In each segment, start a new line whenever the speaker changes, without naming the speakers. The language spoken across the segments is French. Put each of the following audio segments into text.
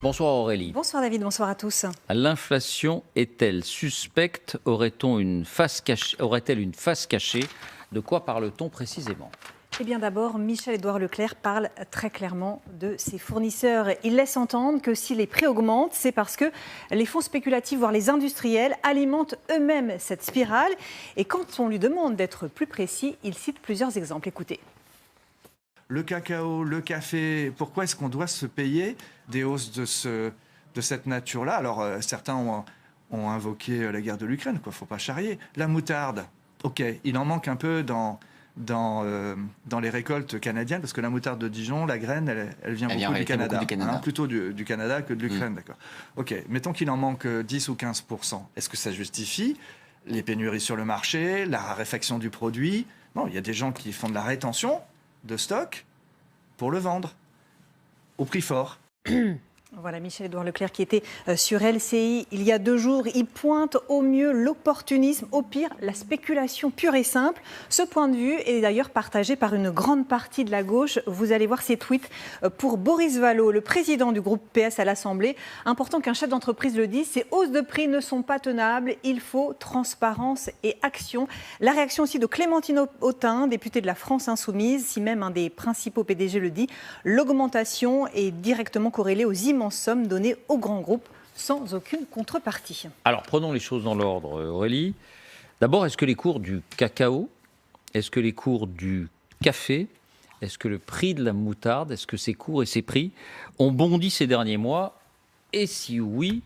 Bonsoir Aurélie.
Bonsoir David, bonsoir à tous.
L'inflation est-elle suspecte? Aurait-elle une face cachée? De quoi parle-t-on précisément?
Eh bien d'abord, Michel-Édouard Leclerc parle très clairement de ses fournisseurs. Il laisse entendre que si les prix augmentent, c'est parce que les fonds spéculatifs, voire les industriels, alimentent eux-mêmes cette spirale. Et quand on lui demande d'être plus précis, il cite plusieurs exemples. Écoutez.
Le cacao, le café, pourquoi est-ce qu'on doit se payer des hausses de cette nature-là? Alors, certains ont invoqué la guerre de l'Ukraine, quoi. Faut pas charrier. La moutarde, ok, il en manque un peu dans les récoltes canadiennes, parce que la moutarde de Dijon, la graine, elle vient beaucoup du Canada. Hein, plutôt du Canada que de l'Ukraine, d'accord. Ok, mettons qu'il en manque 10 ou 15%. Est-ce que ça justifie les pénuries sur le marché, la raréfaction du produit? Non, il y a des gens qui font de la rétention de stock pour le vendre au prix fort.
Voilà Michel-Édouard Leclerc qui était sur LCI il y a 2 jours. Il pointe au mieux l'opportunisme, au pire la spéculation pure et simple. Ce point de vue est d'ailleurs partagé par une grande partie de la gauche. Vous allez voir ces tweets pour Boris Vallaud, le président du groupe PS à l'Assemblée. Important qu'un chef d'entreprise le dise, ces hausses de prix ne sont pas tenables. Il faut transparence et action. La réaction aussi de Clémentine Autain, députée de la France Insoumise, si même un des principaux PDG le dit, l'augmentation est directement corrélée aux immenses sommes données aux grands groupes sans aucune contrepartie.
Alors prenons les choses dans l'ordre, Aurélie. D'abord, est-ce que les cours du cacao, est-ce que les cours du café, est-ce que le prix de la moutarde, est-ce que ces cours et ces prix ont bondi ces derniers mois? Et si oui,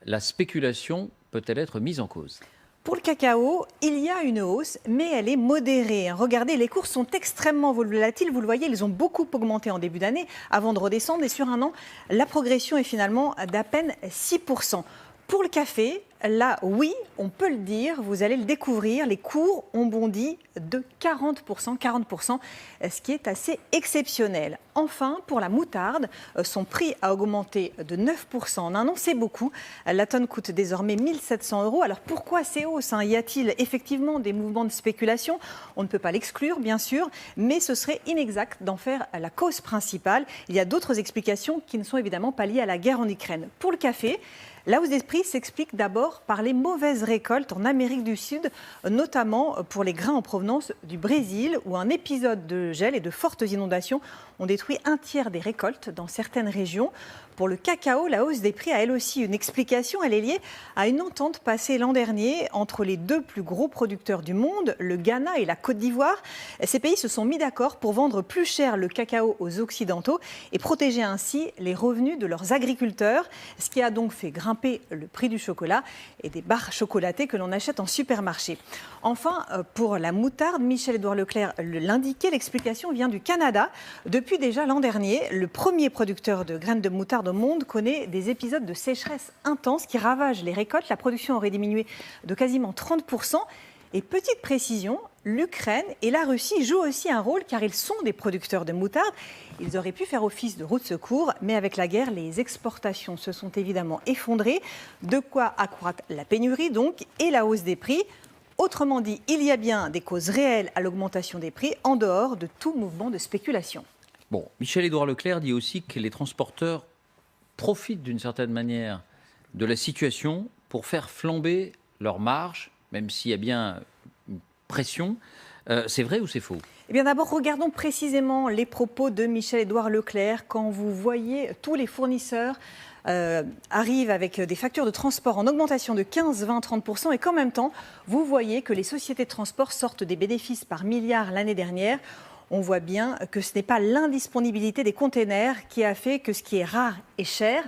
la spéculation peut-elle être mise en cause?
Pour le cacao, il y a une hausse, mais elle est modérée. Regardez, les cours sont extrêmement volatiles. Vous le voyez, ils ont beaucoup augmenté en début d'année avant de redescendre. Et sur un an, la progression est finalement d'à peine 6%. Pour le café, là, oui, on peut le dire, vous allez le découvrir, les cours ont bondi de 40%, ce qui est assez exceptionnel. Enfin, pour la moutarde, son prix a augmenté de 9% en un an, c'est beaucoup. La tonne coûte désormais 1 700 €. Alors pourquoi ces hausses? Y a-t-il effectivement des mouvements de spéculation? On ne peut pas l'exclure, bien sûr, mais ce serait inexact d'en faire la cause principale. Il y a d'autres explications qui ne sont évidemment pas liées à la guerre en Ukraine. Pour le café, la hausse des prix s'explique d'abord par les mauvaises récoltes en Amérique du Sud, notamment pour les grains en provenance du Brésil, où un épisode de gel et de fortes inondations ont détruit 1/3 des récoltes dans certaines régions. Pour le cacao, la hausse des prix a elle aussi une explication. Elle est liée à une entente passée l'an dernier entre les 2 plus gros producteurs du monde, le Ghana et la Côte d'Ivoire. Ces pays se sont mis d'accord pour vendre plus cher le cacao aux Occidentaux et protéger ainsi les revenus de leurs agriculteurs, ce qui a donc fait grimper le prix du chocolat et des barres chocolatées que l'on achète en supermarché. Enfin, pour la moutarde, Michel-Édouard Leclerc l'indiquait, l'explication vient du Canada. Depuis déjà l'an dernier, le premier producteur de graines de moutarde au monde connaît des épisodes de sécheresse intense qui ravagent les récoltes. La production aurait diminué de quasiment 30%. Et petite précision, l'Ukraine et la Russie jouent aussi un rôle car ils sont des producteurs de moutarde. Ils auraient pu faire office de roue de secours, mais avec la guerre, les exportations se sont évidemment effondrées. De quoi accroître la pénurie donc et la hausse des prix. Autrement dit, il y a bien des causes réelles à l'augmentation des prix en dehors de tout mouvement de spéculation.
Bon, Michel-Édouard Leclerc dit aussi que les transporteurs profitent d'une certaine manière de la situation pour faire flamber leurs marges, même s'il y a bien une pression. C'est vrai ou c'est faux?
Eh bien d'abord, regardons précisément les propos de Michel-Édouard Leclerc. Quand vous voyez tous les fournisseurs arrivent avec des factures de transport en augmentation de 15, 20, 30% et qu'en même temps, vous voyez que les sociétés de transport sortent des bénéfices par milliards l'année dernière. On voit bien que ce n'est pas l'indisponibilité des containers qui a fait que ce qui est rare est cher.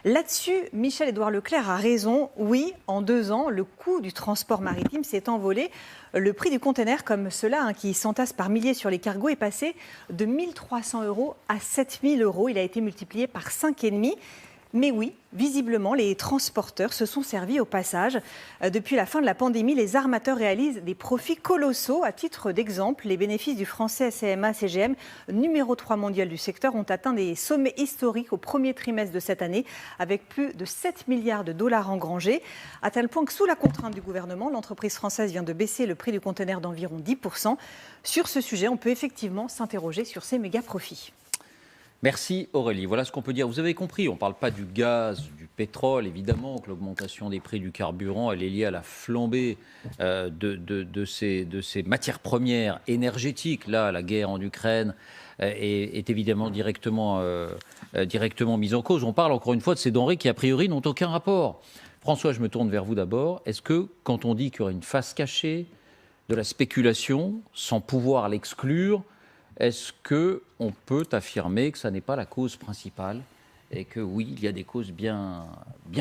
Là-dessus, Michel-Édouard Leclerc a raison. Oui, en 2 ans, le coût du transport maritime s'est envolé. Le prix du container, comme ceux-là, qui s'entassent par milliers sur les cargos, est passé de 1 300 € à 7 000 €. Il a été multiplié par 5,5. Mais oui, visiblement, les transporteurs se sont servis au passage. Depuis la fin de la pandémie, les armateurs réalisent des profits colossaux. À titre d'exemple, les bénéfices du français CMA-CGM, numéro 3 mondial du secteur, ont atteint des sommets historiques au premier trimestre de cette année, avec plus de 7 milliards de dollars engrangés, à tel point que sous la contrainte du gouvernement, l'entreprise française vient de baisser le prix du conteneur d'environ 10%. Sur ce sujet, on peut effectivement s'interroger sur ces méga profits.
Merci Aurélie. Voilà ce qu'on peut dire. Vous avez compris, on ne parle pas du gaz, du pétrole, évidemment, que l'augmentation des prix du carburant, elle est liée à la flambée de ces matières premières énergétiques. Là, la guerre en Ukraine est évidemment directement mise en cause. On parle encore une fois de ces denrées qui, a priori, n'ont aucun rapport. François, je me tourne vers vous d'abord. Est-ce que, quand on dit qu'il y aurait une face cachée de la spéculation, sans pouvoir l'exclure, est-ce qu'on peut affirmer que ça n'est pas la cause principale et que oui, il y a des causes bien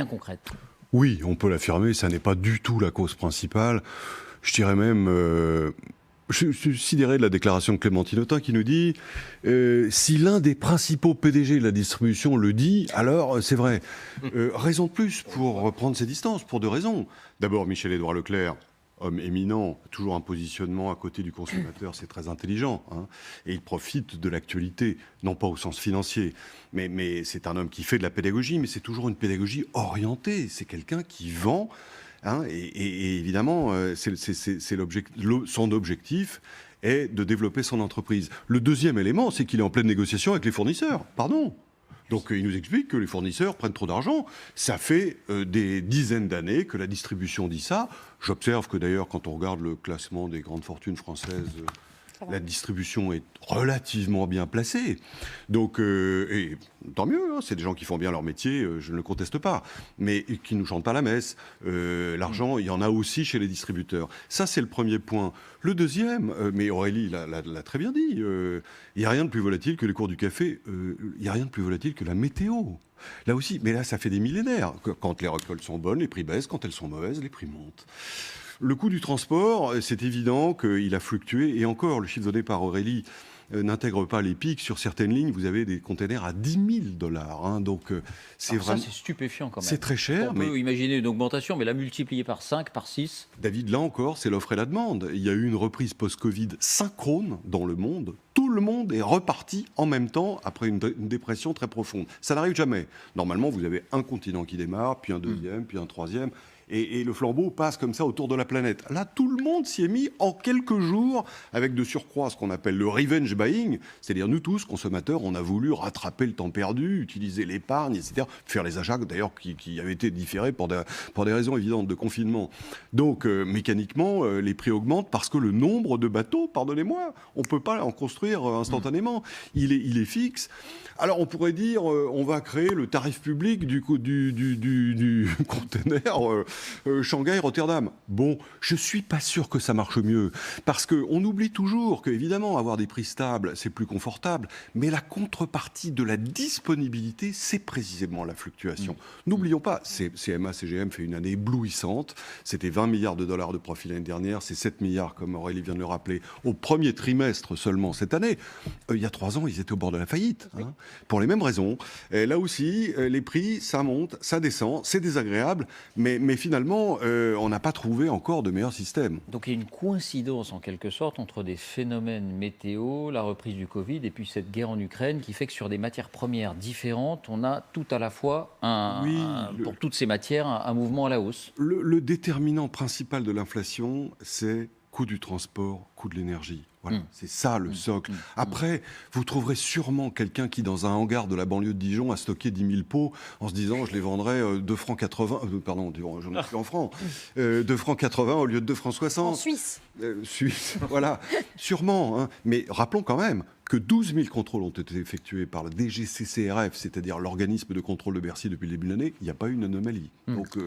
concrètes?
Oui, on peut l'affirmer, ça n'est pas du tout la cause principale. Je dirais même, je suis sidéré de la déclaration de Clémentine Autain qui nous dit si l'un des principaux PDG de la distribution le dit, alors c'est vrai. Raison de plus pour reprendre ses distances, pour deux raisons. D'abord, Michel-Édouard Leclerc, homme éminent, toujours un positionnement à côté du consommateur, c'est très intelligent. Hein, et il profite de l'actualité, non pas au sens financier, mais c'est un homme qui fait de la pédagogie, mais c'est toujours une pédagogie orientée. C'est quelqu'un qui vend. Hein, et évidemment, son objectif est de développer son entreprise. Le deuxième élément, c'est qu'il est en pleine négociation avec les fournisseurs. Pardon. Donc il nous explique que les fournisseurs prennent trop d'argent. Ça fait des dizaines d'années que la distribution dit ça. J'observe que d'ailleurs, quand on regarde le classement des grandes fortunes françaises, la distribution est relativement bien placée. Donc, et tant mieux, hein, c'est des gens qui font bien leur métier, je ne le conteste pas, mais qui ne nous chantent pas la messe. L'argent, il y en a aussi chez les distributeurs. Ça, c'est le premier point. Le deuxième, mais Aurélie l'a très bien dit, il n'y a rien de plus volatile que les cours du café, il n'y a rien de plus volatile que la météo. Là aussi, mais là, ça fait des millénaires. Quand les récoltes sont bonnes, les prix baissent. Quand elles sont mauvaises, les prix montent. Le coût du transport, c'est évident qu'il a fluctué. Et encore, le chiffre donné par Aurélie n'intègre pas les pics. Sur certaines lignes, vous avez des containers à $10 000. Hein, donc, c'est vraiment...
Ça, c'est stupéfiant quand même.
C'est très cher.
On peut imaginer une augmentation, mais la multiplier par 5, par 6.
David, là encore, c'est l'offre et la demande. Il y a eu une reprise post-Covid synchrone dans le monde. Tout le monde est reparti en même temps après une dépression très profonde. Ça n'arrive jamais. Normalement, vous avez un continent qui démarre, puis un deuxième, puis un troisième. Et le flambeau passe comme ça autour de la planète. Là, tout le monde s'y est mis en quelques jours, avec de surcroît ce qu'on appelle le revenge buying, c'est-à-dire nous tous, consommateurs, on a voulu rattraper le temps perdu, utiliser l'épargne, etc., faire les achats d'ailleurs qui avaient été différés pour des raisons évidentes de confinement. Donc, mécaniquement, les prix augmentent parce que le nombre de bateaux, pardonnez-moi, on ne peut pas en construire instantanément. Il est fixe. Alors, on pourrait dire, on va créer le tarif public du conteneur Shanghai-Rotterdam. Bon, je ne suis pas sûr que ça marche mieux, parce qu'on oublie toujours que, évidemment, avoir des prix stables, c'est plus confortable, mais la contrepartie de la disponibilité, c'est précisément la fluctuation. N'oublions pas, CMA-CGM fait une année éblouissante, c'était 20 milliards de dollars de profit l'année dernière, c'est 7 milliards, comme Aurélie vient de le rappeler, au premier trimestre seulement cette année. Il y a 3 ans, ils étaient au bord de la faillite, hein, pour les mêmes raisons. Et là aussi, les prix, ça monte, ça descend, c'est désagréable, mais finalement, on n'a pas trouvé encore de meilleur système.
Donc il y a une coïncidence en quelque sorte entre des phénomènes météo, la reprise du Covid et puis cette guerre en Ukraine qui fait que sur des matières premières différentes, on a tout à la fois, pour toutes ces matières, un mouvement à la hausse.
Le déterminant principal de l'inflation, c'est coût du transport, coût de l'énergie. Voilà, c'est ça le socle. Après, vous trouverez sûrement quelqu'un qui, dans un hangar de la banlieue de Dijon, a stocké 10 000 pots en se disant je les vendrai 2,80 francs, pardon, j'en ai plus en francs, 2,80 francs au lieu de 2,60 francs.
En Suisse.
Suisse, voilà, sûrement. Hein. Mais rappelons quand même que 12 000 contrôles ont été effectués par la DGCCRF, c'est-à-dire l'organisme de contrôle de Bercy depuis le début de l'année. Il n'y a pas eu une anomalie. Donc,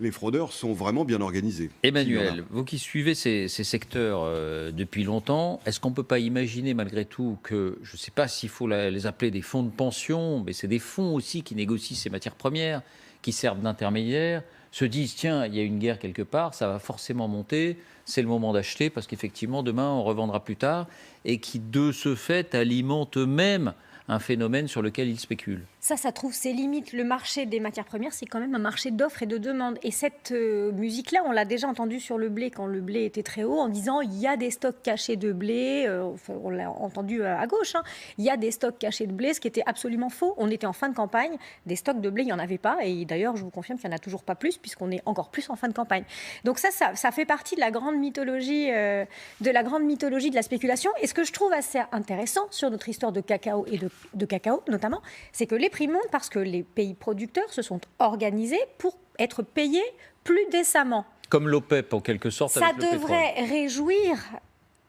les fraudeurs sont vraiment bien organisés.
Emmanuel, vous qui suivez ces secteurs depuis longtemps, est-ce qu'on ne peut pas imaginer malgré tout que, je ne sais pas s'il faut les appeler des fonds de pension, mais c'est des fonds aussi qui négocient ces matières premières, qui servent d'intermédiaires, se disent tiens, il y a une guerre quelque part, ça va forcément monter, c'est le moment d'acheter parce qu'effectivement demain on revendra plus tard, et qui de ce fait alimentent eux-mêmes un phénomène sur lequel ils spéculent.
Ça trouve ses limites. Le marché des matières premières, c'est quand même un marché d'offres et de demandes. Et cette musique-là, on l'a déjà entendue sur le blé quand le blé était très haut, en disant il y a des stocks cachés de blé. On l'a entendu à gauche. Hein, il y a des stocks cachés de blé, ce qui était absolument faux. On était en fin de campagne. Des stocks de blé, il n'y en avait pas. Et d'ailleurs, je vous confirme qu'il n'y en a toujours pas plus, puisqu'on est encore plus en fin de campagne. Donc ça fait partie de la grande mythologie, de la spéculation. Et ce que je trouve assez intéressant sur notre histoire de cacao et de de cacao notamment, c'est que les prix montent parce que les pays producteurs se sont organisés pour être payés plus décemment.
Comme l'OPEP en quelque sorte
Ça
avec le pétrole.
devrait réjouir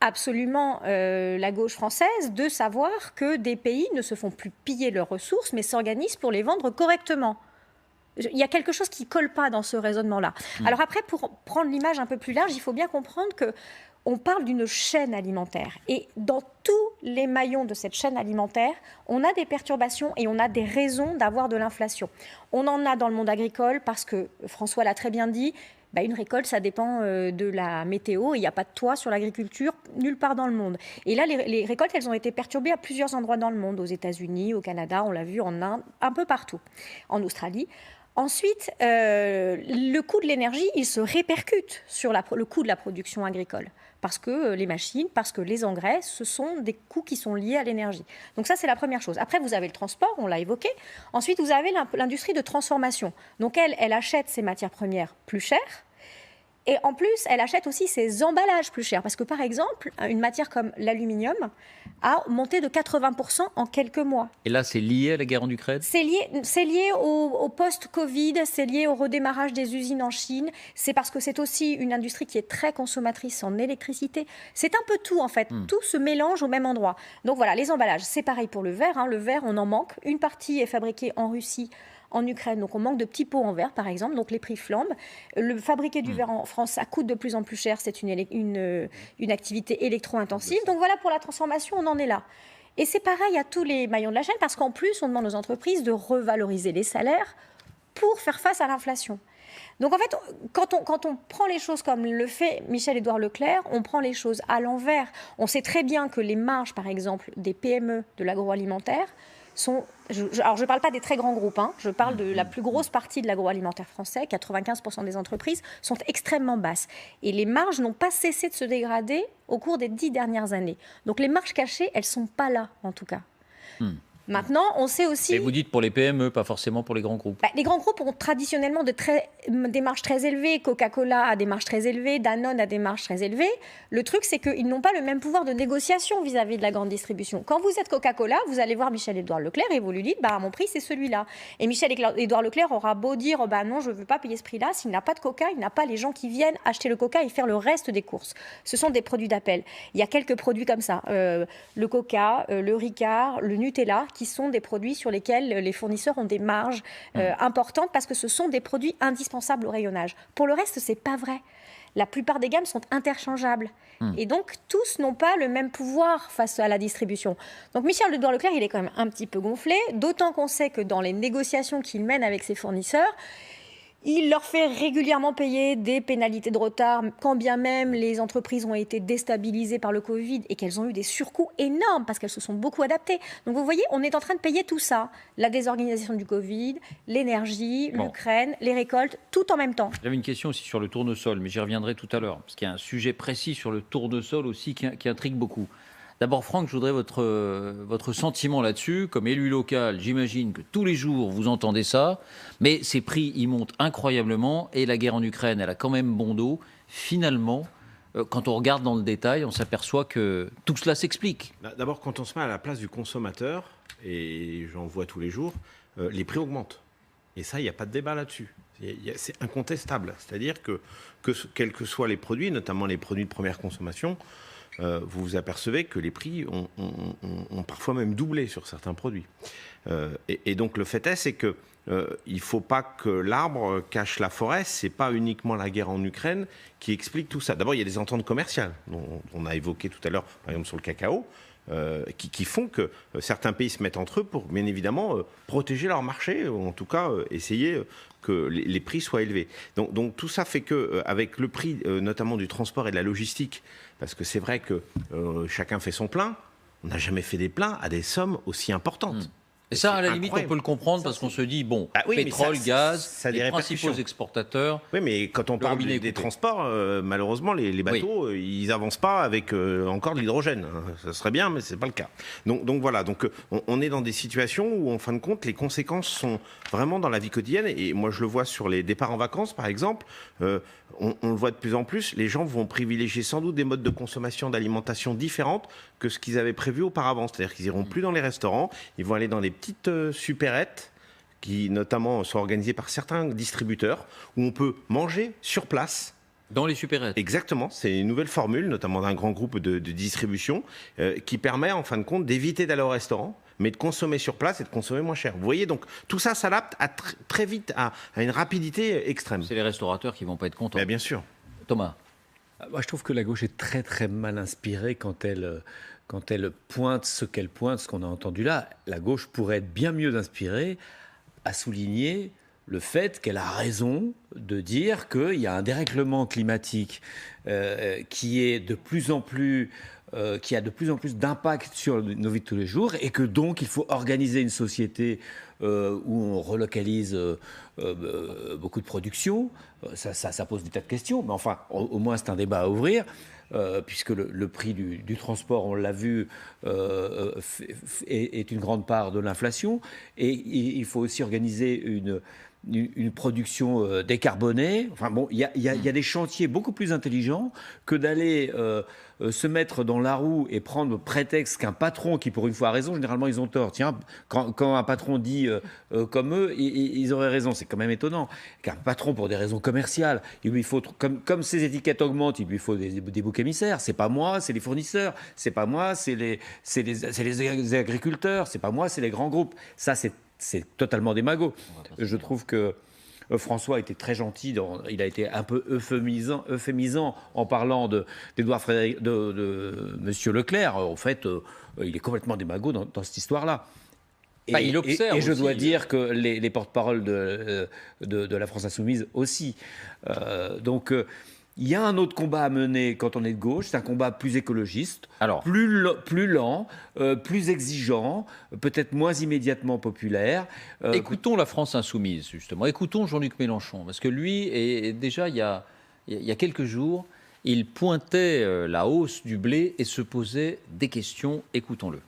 absolument la gauche française de savoir que des pays ne se font plus piller leurs ressources mais s'organisent pour les vendre correctement. Il y a quelque chose qui ne colle pas dans ce raisonnement-là. Alors après, pour prendre l'image un peu plus large, il faut bien comprendre que on parle d'une chaîne alimentaire. Et dans tous les maillons de cette chaîne alimentaire, on a des perturbations et on a des raisons d'avoir de l'inflation. On en a dans le monde agricole parce que, François l'a très bien dit, une récolte, ça dépend de la météo. Il n'y a pas de toit sur l'agriculture nulle part dans le monde. Et là, les récoltes, elles ont été perturbées à plusieurs endroits dans le monde, aux États-Unis, au Canada, on l'a vu en Inde, un peu partout, en Australie. Ensuite, le coût de l'énergie, il se répercute sur le coût de la production agricole. Parce que les machines, parce que les engrais, ce sont des coûts qui sont liés à l'énergie. Donc ça, c'est la première chose. Après, vous avez le transport, on l'a évoqué. Ensuite, vous avez l'industrie de transformation. Donc elle achète ses matières premières plus chères. Et en plus, elle achète aussi ses emballages plus chers. Parce que, par exemple, une matière comme l'aluminium a monté de 80% en quelques mois.
Et là, c'est lié à la guerre en Ukraine ?
C'est lié au post-Covid, c'est lié au redémarrage des usines en Chine. C'est parce que c'est aussi une industrie qui est très consommatrice en électricité. C'est un peu tout, en fait. Tout se mélange au même endroit. Donc voilà, les emballages, c'est pareil pour le verre. Le verre, on en manque. Une partie est fabriquée en Russie, en Ukraine, donc on manque de petits pots en verre, par exemple, donc les prix flambent. Le fabriquer du verre en France, ça coûte de plus en plus cher, c'est une activité électro-intensive. Donc voilà, pour la transformation, on en est là. Et c'est pareil à tous les maillons de la chaîne, parce qu'en plus, on demande aux entreprises de revaloriser les salaires pour faire face à l'inflation. Donc en fait, quand on prend les choses comme le fait Michel-Édouard Leclerc, on prend les choses à l'envers. On sait très bien que les marges, par exemple, des PME de l'agroalimentaire, alors je ne parle pas des très grands groupes, je parle de la plus grosse partie de l'agroalimentaire français, 95% des entreprises sont extrêmement basses. Et les marges n'ont pas cessé de se dégrader au cours des 10 dernières années. Donc les marges cachées, elles ne sont pas là en tout cas. Maintenant, on sait aussi...
Et vous dites pour les PME, pas forcément pour les grands groupes.
Les grands groupes ont traditionnellement des marges très élevées. Coca-Cola a des marges très élevées, Danone a des marges très élevées. Le truc, c'est qu'ils n'ont pas le même pouvoir de négociation vis-à-vis de la grande distribution. Quand vous êtes Coca-Cola, vous allez voir Michel-Édouard Leclerc et vous lui dites mon prix, c'est celui-là. Et Michel-Édouard Leclerc aura beau dire non, je ne veux pas payer ce prix-là. S'il n'a pas de Coca, il n'a pas les gens qui viennent acheter le Coca et faire le reste des courses. Ce sont des produits d'appel. Il y a quelques produits comme ça. Le Coca, le Ricard, le Nutella, qui sont des produits sur lesquels les fournisseurs ont des marges importantes parce que ce sont des produits indispensables au rayonnage. Pour le reste, c'est pas vrai. La plupart des gammes sont interchangeables. Et donc, tous n'ont pas le même pouvoir face à la distribution. Donc, Michel-Édouard Leclerc, il est quand même un petit peu gonflé, d'autant qu'on sait que dans les négociations qu'il mène avec ses fournisseurs, il leur fait régulièrement payer des pénalités de retard, quand bien même les entreprises ont été déstabilisées par le Covid et qu'elles ont eu des surcoûts énormes parce qu'elles se sont beaucoup adaptées. Donc vous voyez, on est en train de payer tout ça. La désorganisation du Covid, l'énergie, l'Ukraine, les récoltes, tout en même temps.
J'avais une question aussi sur le tournesol, mais j'y reviendrai tout à l'heure, parce qu'il y a un sujet précis sur le tournesol aussi qui intrigue beaucoup. D'abord, Franck, je voudrais votre sentiment là-dessus. Comme élu local, j'imagine que tous les jours, vous entendez ça, mais ces prix, ils montent incroyablement, et la guerre en Ukraine, elle a quand même bon dos. Finalement, quand on regarde dans le détail, on s'aperçoit que tout cela s'explique.
D'abord, quand on se met à la place du consommateur, et j'en vois tous les jours, les prix augmentent. Et ça, il n'y a pas de débat là-dessus. C'est incontestable. C'est-à-dire que quels que soient les produits, notamment les produits de première consommation, vous vous apercevez que les prix ont parfois même doublé sur certains produits. Et donc le fait est, c'est que il ne faut pas que l'arbre cache la forêt. Ce n'est pas uniquement la guerre en Ukraine qui explique tout ça. D'abord, il y a des ententes commerciales, dont on a évoqué tout à l'heure, par exemple sur le cacao, qui font que certains pays se mettent entre eux pour, bien évidemment, protéger leur marché, ou en tout cas essayer que les prix soient élevés. Donc tout ça fait qu'avec le prix notamment du transport et de la logistique, parce que c'est vrai que chacun fait son plein, on n'a jamais fait des pleins à des sommes aussi importantes.
Et ça, à la
C'est
limite,
incroyable.
on peut le comprendre parce qu'on se dit, bon,
Ah oui, mais
pétrole,
ça
gaz,
a des
les
répercussions.
principaux exportateurs.
Oui, mais quand on
Le
parle
robinet est
des
coupé.
transports, malheureusement, les bateaux, ils avancent pas avec encore de l'hydrogène. Ça serait bien, mais c'est pas le cas. Donc voilà, donc on est dans des situations où, en fin de compte, les conséquences sont vraiment dans la vie quotidienne. Et moi, je le vois sur les départs en vacances, par exemple. On le voit de plus en plus. Les gens vont privilégier sans doute des modes de consommation, d'alimentation différentes que ce qu'ils avaient prévu auparavant. C'est-à-dire qu'ils iront plus dans les restaurants, ils vont aller dans les petites supérettes qui notamment sont organisées par certains distributeurs, où on peut manger sur place.
Dans les supérettes.
Exactement, c'est une nouvelle formule, notamment d'un grand groupe de distribution, qui permet en fin de compte d'éviter d'aller au restaurant, mais de consommer sur place et de consommer moins cher. Vous voyez, donc tout ça s'adapte très vite à une rapidité extrême.
C'est les restaurateurs qui vont pas être contents.
Mais bien sûr.
Thomas.
Moi, je trouve que la gauche est très très mal inspirée quand elle pointe ce qu'elle pointe, ce qu'on a entendu là. La gauche pourrait être bien mieux inspirée à souligner le fait qu'elle a raison de dire qu'il y a un dérèglement climatique qui a de plus en plus d'impact sur nos vies de tous les jours et que donc il faut organiser une société où on relocalise beaucoup de production. Ça pose des tas de questions, mais enfin, au moins c'est un débat à ouvrir. Puisque le prix du transport, on l'a vu, est une grande part de l'inflation. Et il faut aussi organiser une production décarbonée. Enfin bon, il y a des chantiers beaucoup plus intelligents que d'aller se mettre dans la roue et prendre prétexte qu'un patron, qui pour une fois a raison, généralement ils ont tort. Tiens, quand un patron dit comme eux, ils auraient raison. C'est quand même étonnant qu'un patron, pour des raisons commerciales, il lui faut, comme ses étiquettes augmentent, il lui faut des boucs émissaires. C'est pas moi, c'est les fournisseurs. C'est pas moi, c'est les agriculteurs. C'est pas moi, c'est les grands groupes. Ça, c'est totalement démago. Je trouve que François était très gentil, il a été un peu euphémisant en parlant d'Édouard Frédéric, de Monsieur Leclerc. En fait, il est complètement démago dans cette histoire-là.
Il observe
et je
aussi,
dois dire que les porte-paroles de la France Insoumise aussi. Donc, il y a un autre combat à mener quand on est de gauche, c'est un combat plus écologiste, plus lent, plus exigeant, peut-être moins immédiatement populaire.
Écoutons la France Insoumise, justement. Écoutons Jean-Luc Mélenchon, parce que lui, déjà, il y a quelques jours, il pointait la hausse du blé et se posait des questions. Écoutons-le.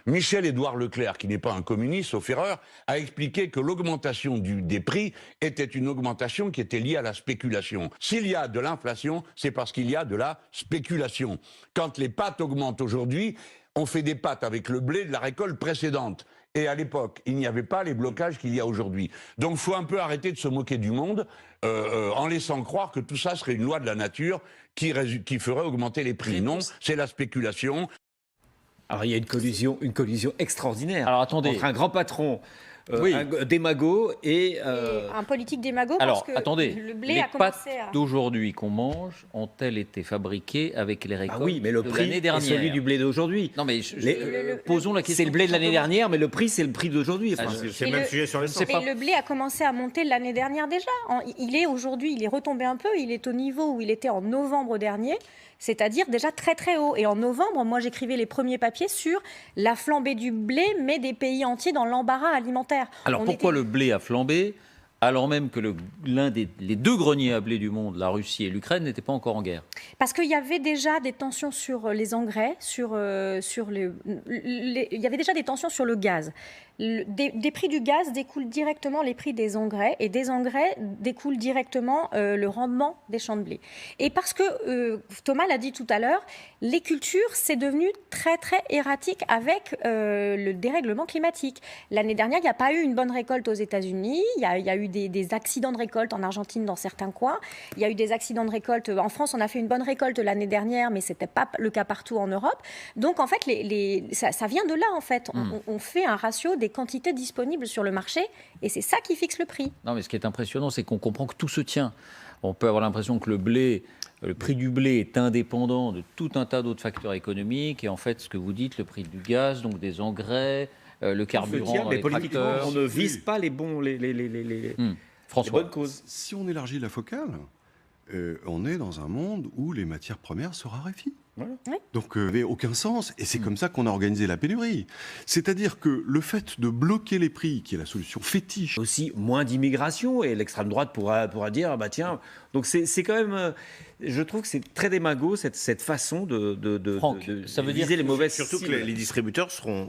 Michel-Édouard Leclerc, qui n'est pas un communiste, sauf erreur, a expliqué que l'augmentation des prix était une augmentation qui était liée à la spéculation. S'il y a de l'inflation, c'est parce qu'il y a de la spéculation. Quand les pâtes augmentent aujourd'hui, on fait des pâtes avec le blé de la récolte précédente. Et à l'époque, il n'y avait pas les blocages qu'il y a aujourd'hui. Donc il faut un peu arrêter de se moquer du monde en laissant croire que tout ça serait une loi de la nature qui ferait augmenter les prix. Non, c'est la spéculation.
Alors il y a une collision extraordinaire.
Alors attendez,
entre un grand patron, un démago et
un politique démago.
Alors
parce que
attendez,
le blé
les
a
pâtes
commencé à...
d'aujourd'hui qu'on mange ont-elles été fabriquées avec les récoltes
oui, mais le
de
prix
l'année
est
dernière?
celui du blé d'aujourd'hui.
Non mais posons la question.
C'est le blé de l'année dernière, mais le prix c'est le prix d'aujourd'hui. Enfin,
C'est le même sujet sur les
Mais le blé a commencé à monter l'année dernière déjà. Il est aujourd'hui, il est retombé un peu. Il est au niveau où il était en novembre dernier, c'est-à-dire déjà très très haut. Et en novembre, moi j'écrivais les premiers papiers sur la flambée du blé, mais des pays entiers dans l'embarras alimentaire.
Alors pourquoi le blé a flambé alors même que les deux greniers à blé du monde, la Russie et l'Ukraine, n'étaient pas encore en guerre?
Parce qu'il y avait déjà des tensions sur les engrais, il y avait déjà des tensions sur le gaz. Des prix du gaz découlent directement les prix des engrais, et des engrais découlent directement le rendement des champs de blé. Et parce que, Thomas l'a dit tout à l'heure, les cultures, c'est devenu très très erratique avec le dérèglement climatique. L'année dernière, il n'y a pas eu une bonne récolte aux États-Unis, il y a eu des accidents de récolte en Argentine dans certains coins, il y a eu des accidents de récolte en France, on a fait une bonne récolte l'année dernière, mais ce n'était pas le cas partout en Europe. Donc en fait, ça vient de là en fait. On fait un ratio des quantités disponibles sur le marché et c'est ça qui fixe le prix.
Non mais ce qui est impressionnant, c'est qu'on comprend que tout se tient. On peut avoir l'impression que le prix du blé est indépendant de tout un tas d'autres facteurs économiques et en fait, ce que vous dites, le prix du gaz, donc des engrais, le carburant dans les tracteurs.
On ne vise pas les bonnes causes.
Si on élargit la focale, on est dans un monde où les matières premières se raréfient. Donc, ça n'avait aucun sens. Et c'est comme ça qu'on a organisé la pénurie. C'est-à-dire que le fait de bloquer les prix, qui est la solution fétiche.
Aussi, moins d'immigration, et l'extrême droite pourra dire, bah tiens. Donc, c'est quand même. Je trouve que c'est très démago, cette façon
Franck, ça veut dire
viser les mauvaises
Surtout que
cibles.
les distributeurs seront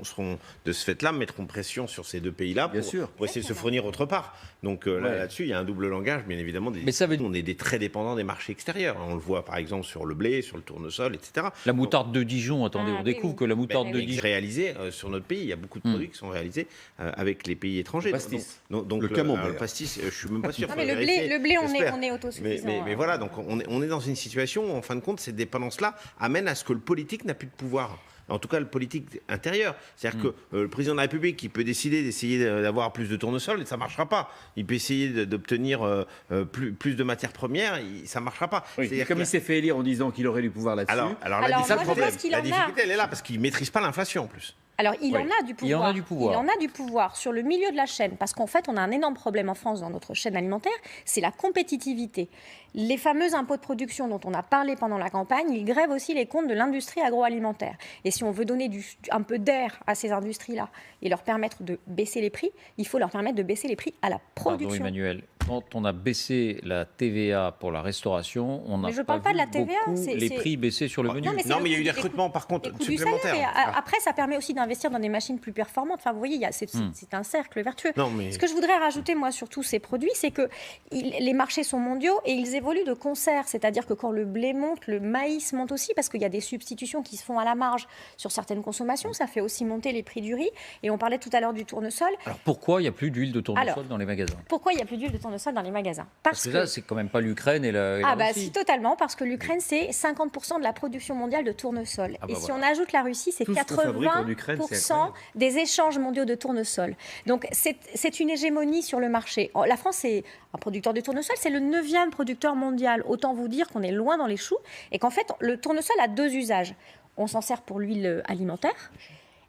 de ce fait-là, mettront pression sur ces deux pays-là
Bien sûr.
pour essayer de se fournir autre part. Donc là-dessus, il y a un double langage, bien évidemment.
Mais ça veut-
On est très dépendant des marchés extérieurs. On le voit par exemple sur le blé, sur le tournesol, etc.
La moutarde de Dijon, attendez,
Ah,
on
oui,
découvre
oui.
que la moutarde
Mais
de
qui est
Dijon...
réalisé sur notre pays. Il y a beaucoup de produits qui sont réalisés avec les pays étrangers.
Le pastis.
Donc,
Le camembert.
le pastis, je suis même pas sûr.
Non,
faut
mais
vérifier,
le blé,
j'espère.
on est autosuffisant.
Mais voilà, donc on est dans une situation où, en fin de compte, cette dépendance-là amène à ce que le politique n'a plus de pouvoir. En tout cas, le politique intérieur. C'est-à-dire que le président de la République, il peut décider d'essayer d'avoir plus de tournesol et ça ne marchera pas. Il peut essayer d'obtenir plus de matières premières, ça ne marchera pas.
Oui,
C'est-à-dire
comme
que-
il s'est fait élire en disant qu'il aurait du pouvoir là-dessus.
alors,
Alors,
la
moi,
difficulté,
je pense qu'il en a.
elle est là parce qu'il ne maîtrise pas l'inflation en plus.
Alors, il
Oui.
en a du pouvoir.
Il en a du pouvoir.
Il en a du pouvoir sur le milieu de la chaîne, parce qu'en fait, on a un énorme problème en France dans notre chaîne alimentaire, c'est la compétitivité. Les fameux impôts de production dont on a parlé pendant la campagne, ils grèvent aussi les comptes de l'industrie agroalimentaire. Et si on veut donner un peu d'air à ces industries-là et leur permettre de baisser les prix, il faut leur permettre de baisser les prix à la
Pardon
production.
Emmanuel, quand on a baissé la TVA pour la restauration, on n'a
Mais je parle pas de la
vu
TVA,
beaucoup
c'est-
les
c'est-
prix baisser sur le menu.
Non, mais c'est
Non,
le
mais il y a eu
coût
des
des
recrutements par contre
Les coûts du salaire,
supplémentaires.
et après, ça permet aussi d'investir dans des machines plus performantes. Enfin, vous voyez, c'est un cercle vertueux.
Non, mais-
Ce que je voudrais rajouter, moi, sur tous ces produits, c'est que les marchés sont mondiaux et ils évoluent de concert. C'est-à-dire que quand le blé monte, le maïs monte aussi, parce qu'il y a des substitutions qui se font à la marge sur certaines consommations. Ça fait aussi monter les prix du riz. Et on parlait tout à l'heure du tournesol.
Alors pourquoi il n'y a plus d'huile de tournesol
Alors,
dans les magasins?
Pourquoi il n'y a plus d'huile de tournesol dans les magasins?
Parce que là, c'est quand même pas l'Ukraine et la
Ah bah
Russie.
si, totalement, parce que l'Ukraine, c'est 50% de la production mondiale de tournesol.
Ah bah
et si
voilà.
on ajoute la Russie, c'est
Tout ce qu'on fabrique en Ukraine, c'est
80%
incroyable.
des échanges mondiaux de tournesol. Donc c'est une hégémonie sur le marché. La France est un producteur de tournesol, c'est le 9e producteur mondial. Autant vous dire qu'on est loin dans les choux et qu'en fait, le tournesol a deux usages. On s'en sert pour l'huile alimentaire.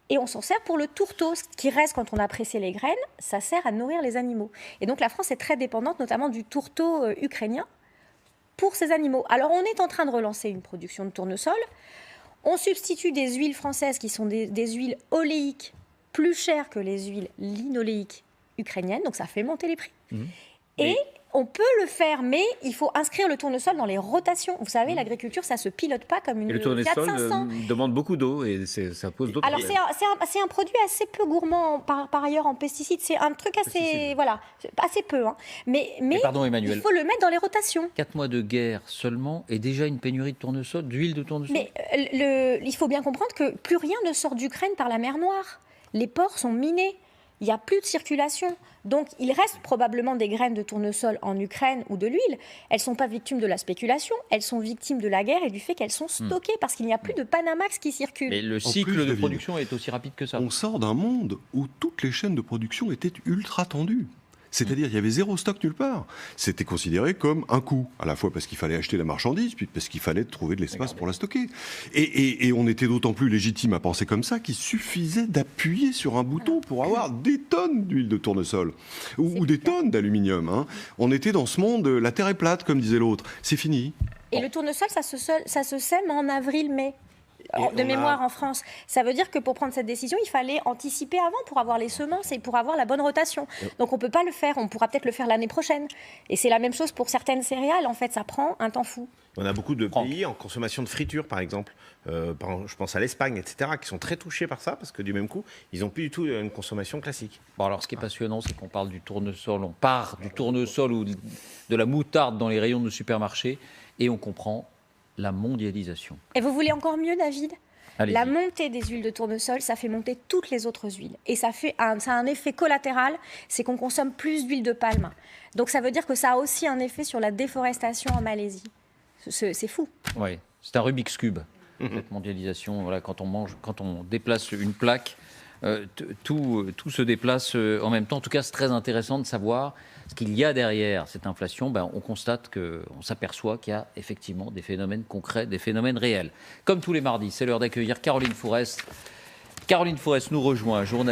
Et on s'en sert pour le tourteau, ce qui reste quand on a pressé les graines, ça sert à nourrir les animaux. Et donc la France est très dépendante notamment du tourteau ukrainien pour ces animaux. Alors on est en train de relancer une production de tournesol. On substitue des huiles françaises qui sont des huiles oléiques plus chères que les huiles linoléiques ukrainiennes, donc ça fait monter les prix. Et on peut le faire, mais il faut inscrire le tournesol dans les rotations. Vous savez, l'agriculture, ça ne se pilote pas comme une
Et le
Fiat
tournesol
500.
demande beaucoup d'eau et ça pose d'autres
Alors,
problèmes.
c'est un produit assez peu gourmand par ailleurs en pesticides. C'est un truc assez, voilà, assez peu. Hein. Mais
pardon, Emmanuel.
il faut le mettre dans les rotations.
4 mois de guerre seulement et déjà une pénurie de tournesol, d'huile de tournesol.
Mais il faut bien comprendre que plus rien ne sort d'Ukraine par la mer Noire. Les ports sont minés. Il n'y a plus de circulation. Donc, il reste probablement des graines de tournesol en Ukraine ou de l'huile. Elles ne sont pas victimes de la spéculation. Elles sont victimes de la guerre et du fait qu'elles sont stockées parce qu'il n'y a plus de Panamax qui circulent.
Mais le cycle
plus,
de
David,
production est aussi rapide que ça.
On sort d'un monde où toutes les chaînes de production étaient ultra tendues. C'est-à-dire, il y avait zéro stock nulle part. C'était considéré comme un coût, à la fois parce qu'il fallait acheter la marchandise, puis parce qu'il fallait trouver de l'espace pour la stocker. Et on était d'autant plus légitime à penser comme ça qu'il suffisait d'appuyer sur un bouton pour avoir des tonnes d'huile de tournesol ou des tonnes d'aluminium. Hein. On était dans ce monde, la terre est plate, comme disait l'autre. C'est fini.
Et le tournesol, ça se sème en avril-mai.
Et
De
on
mémoire en France. Ça veut dire que pour prendre cette décision, il fallait anticiper avant pour avoir les semences et pour avoir la bonne rotation. Donc on ne peut pas le faire, on pourra peut-être le faire l'année prochaine. Et c'est la même chose pour certaines céréales, en fait, ça prend un temps fou.
On a beaucoup de
Franck.
pays en consommation de friture, par exemple. Je pense à l'Espagne, etc., qui sont très touchés par ça, parce que du même coup, ils n'ont plus du tout une consommation classique.
Bon, alors, ce qui est passionnant, c'est qu'on parle du tournesol, on part du tournesol ou de la moutarde dans les rayons de supermarché et on comprend la mondialisation.
Et vous voulez encore mieux, David ?
Allez-y.
La montée des huiles de tournesol, ça fait monter toutes les autres huiles. Et ça a un effet collatéral, c'est qu'on consomme plus d'huile de palme. Donc ça veut dire que ça a aussi un effet sur la déforestation en Malaisie. C'est fou.
Oui, c'est un Rubik's Cube, cette mondialisation. Voilà, quand on déplace une plaque, tout se déplace en même temps. En tout cas, c'est très intéressant de savoir ce qu'il y a derrière cette inflation. On constate on s'aperçoit qu'il y a effectivement des phénomènes concrets, des phénomènes réels. Comme tous les mardis, c'est l'heure d'accueillir Caroline Fourest. Caroline Fourest nous rejoint, journaliste.